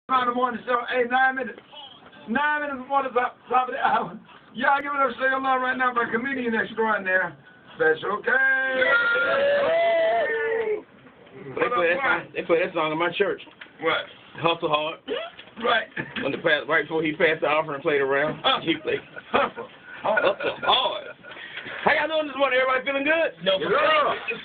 In the morning show, hey, 9 minutes. 9 minutes before the top of the hour. Y'all give it up, show your love right now for a comedian extraordinaire. Special K. They play that song in my church. What? Hustle hard. Right. Right before he passed the offering and played around, he played Hustle hard. How y'all doing this morning? Everybody feeling good? No,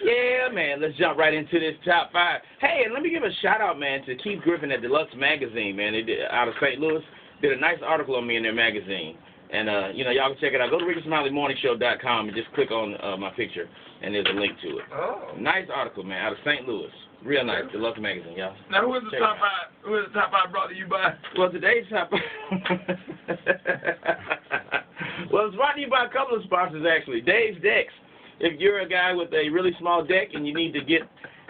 Yeah, man. Let's jump right into this top 5. Hey, and let me give a shout out, man, to Keith Griffin at Deluxe Magazine, man. They did out of St. Louis. Did a nice article on me in their magazine. And, y'all can check it out. Go to RickySmileyMorningShow.com and just click on my picture, and there's a link to it. Oh. Nice article, man, out of St. Louis. Real nice. Deluxe Magazine, y'all. Now, who is the top 5? Who is the top 5 brought to you by? Well, today's top Well, it's brought to you by a couple of sponsors, actually. Dave's Decks. If you're a guy with a really small deck and you need to get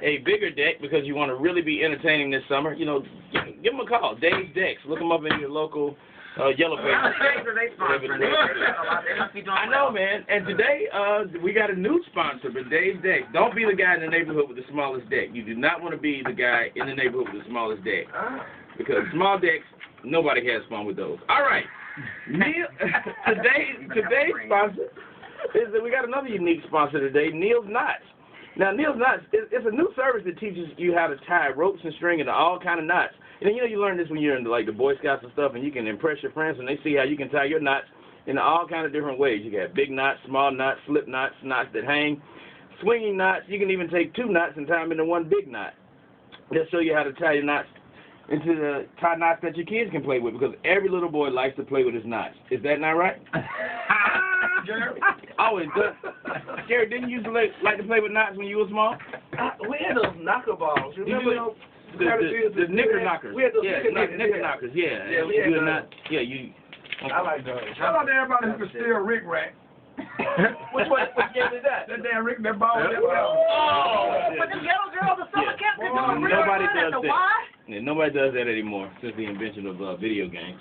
a bigger deck because you want to really be entertaining this summer, give them a call. Dave's Decks. Look them up in your local Yellow Pages. I know, man. And today, we got a new sponsor, but Dave's Decks. Don't be the guy in the neighborhood with the smallest deck. You do not want to be the guy in the neighborhood with the smallest deck. Because small decks, nobody has fun with those. All right. Neil, today's sponsor is that we got another unique sponsor today, Neil's Knots. Now, Neil's Knots, it's a new service that teaches you how to tie ropes and string into all kind of knots. And you learn this when you're in the Boy Scouts and stuff, and you can impress your friends when they see how you can tie your knots in all kind of different ways. You got big knots, small knots, slip knots, knots that hang, swinging knots. You can even take 2 knots and tie them into one big knot. They'll show you how to tie your knots into the tie knots that your kids can play with, because every little boy likes to play with his knots. Is that not right? Jerry? Oh, it does. Jerry, didn't you used to like to play with knots when you were small? We had those knocker balls. You remember those? The knicker knockers. We had those knicker knockers. Yeah. Yeah, we had those. Okay. I like those. Shout out to everybody who can steal Rick Rack. Which game is that? That damn Rick, that ball. Oh! But them ghetto girls are summer camp, they're doing real Nobody run at does the that. Y? Yeah, nobody does that anymore since the invention of video games.